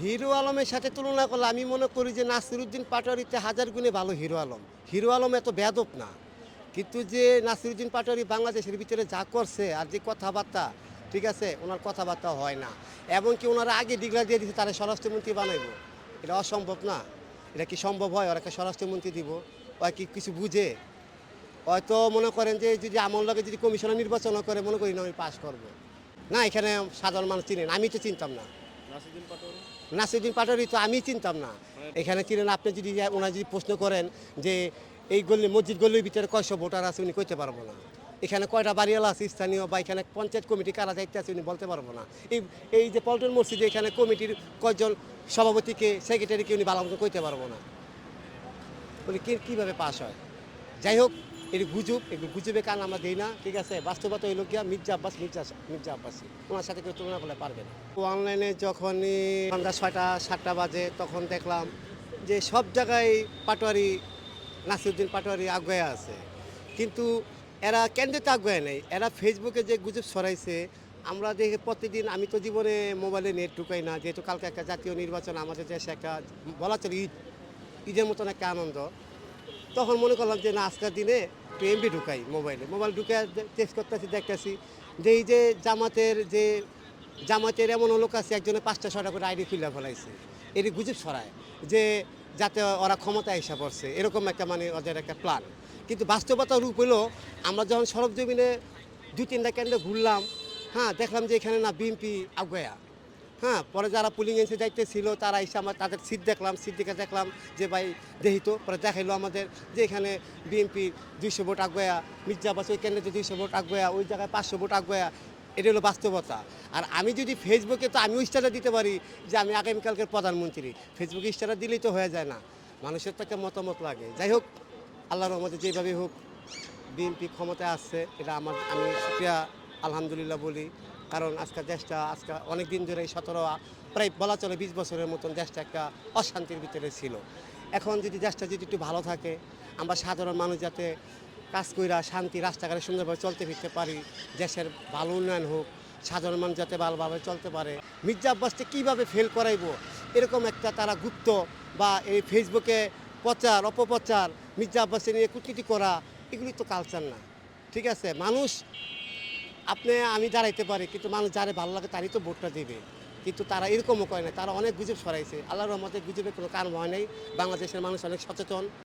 Hero আলমের সাথে তুলনা করলে আমি মনে করি যে নাসিরুদ্দিন পাটোয়ারিতে হাজার গুণে ভালো হিরো আলম। হিরো আলম এত বেয়াদব না, কিন্তু যে নাসিরুদ্দিন পাটোয়ারি বাংলাদেশের ভিতরে যা করছে আর যে কথাবার্তা, ঠিক আছে, ওনার কথাবার্তা হয় না। এমনকি ওনারা আগে ডিক্লার দিয়ে দিচ্ছে তারা স্বরাষ্ট্রমন্ত্রী বানাইব। এটা অসম্ভব না। এটা কি সম্ভব হয়? ওরা একটা স্বরাষ্ট্রমন্ত্রী দিব? ওরা কি কিছু বুঝে? হয়তো মনে করেন যে যদি আমার লগে যদি কমিশনার নির্বাচন করে, মনে করি না আমি পাশ করব। না, এখানে সাধারণ মানুষ চিনেন, আমি তো চিনতাম না। নাসিরুদ্দিন পাটোয়ারি নাসিরুদ্দিন পাটোয়ারি তো আমি চিনতাম না। মানে এখানে চিনেন আপনি যদি ওনার যদি প্রশ্ন করেন যে এই গল্লি মসজিদ গল্লির ভিতরে কয়শো ভোটার আছে, উনি কইতে পারবো না। এখানে কয়টা বাড়িওয়ালা আছে স্থানীয়, বা এখানে পঞ্চায়েত কমিটি কারা দায়িত্বে আছে উনি বলতে পারবো না। এই এই যে পল্টন মসজিদে এখানে কমিটির কয়জন সভাপতিকে সেক্রেটারিকে উনি ভালো মতো কইতে পারবো না। উনি কীভাবে পাস হয়? যাই হোক, এর গুজব, এগুলো গুজবে কান আমরা দিই না, ঠিক আছে। বাস্তবতা হইল গিয়া মির্জা আব্বাস, মির্জা আব্বাসী, ওনার সাথে কেউ তুলনা করলে পারবে না। অনলাইনে যখনই সন্ধ্যা 6টা-7টা বাজে, তখন দেখলাম যে সব জায়গায় পাটোয়ারি, নাসিরুদ্দিন পাটোয়ারি আগুয়ে আছে। কিন্তু এরা কেন্দ্রে আগুয়ে নেই, এরা ফেসবুকে যে গুজব ছড়াইছে। আমরা দেখি প্রতিদিন, আমি তো জীবনে মোবাইলে নেট ঢুকাই না, যেহেতু কালকে একটা জাতীয় নির্বাচন, আমাদের দেশে একটা বলা চলে ঈদের মতন একটা আনন্দ। তখন মনে করলাম যে না, আজকের দিনে একটু এমবি ঢুকাই মোবাইল ঢুকে টেস্ট করতেছি, দেখতেছি যে এই যে জামাতের এমন লোক আছে, একজনে 5টা-6টা করে আইডি খুলে ফেলাইছে। এটি গুজব ছড়ায় যে যাতে ওরা ক্ষমতায় এসে পড়ছে, এরকম একটা মানে ওদের একটা প্ল্যান। কিন্তু বাস্তবতা রূপ হলো, আমরা যখন সরজমিনে 2-3টা কেন্দ্রে ঘুরলাম, হ্যাঁ, দেখলাম যে এখানে না বিএনপি আগুয়া। হ্যাঁ, পরে যারা পুলিং এজেন্সি দায়িত্বে ছিল তারা এসে আমার তাদের সিট দেখলাম, সিট দেখে দেখলাম যে ভাই দেখিত, পরে দেখাইলো আমাদের যে এখানে BNP 200 vote Água, Mirza Abbas ওই কেন্দ্রে 200 ভোট আগুয়া, ওই জায়গায় 500 ভোট আগুয়া। এটা হলো বাস্তবতা। আর আমি যদি ফেসবুকে, তো আমিও স্ট্যাটাস দিতে পারি যে আমি আগামীকালকের প্রধানমন্ত্রী। ফেসবুকে স্ট্যাটাস দিলেই তো হয়ে যায় না, মানুষের তো একটা মতামত লাগে। যাই হোক, আল্লাহর রহমতে যেভাবে হোক বিএনপি ক্ষমতায় আসছে, এটা আমি শুকরিয়া আলহামদুলিল্লাহ বলি। কারণ আজকে দেশটা অনেক দিন ধরে 17, প্রায় বলা চলে 20 বছরের মতন দেশটা একটা অশান্তির ভিতরে ছিল। এখন যদি দেশটা যদি একটু ভালো থাকে, আমরা সাধারণ মানুষ যাতে কাজ কইরা শান্তি রাস্তাঘাটে সুন্দরভাবে চলতে ফিরতে পারি, দেশের ভালো উন্নয়ন হোক, সাধারণ মানুষ যাতে ভালোভাবে চলতে পারে। মির্জা আব্বাসকে কীভাবে ফেল করাইবো, এরকম একটা তারা গুপ্ত বা এই ফেসবুকে প্রচার অপপ্রচার, মির্জা আব্বাসকে নিয়ে কূটনীতি করা, এগুলি তো কালচার না, ঠিক আছে। মানুষ, আমি দাঁড়াইতে পারি, কিন্তু মানুষ যারে ভালো লাগে তারই তো ভোটটা দেবে। কিন্তু তারা এরকমও করে না, তারা অনেক গুজব ছড়াইছে। আল্লাহর রহমতে গুজবের কোনো কারণ হয় নাই। বাংলাদেশের মানুষ অনেক সচেতন।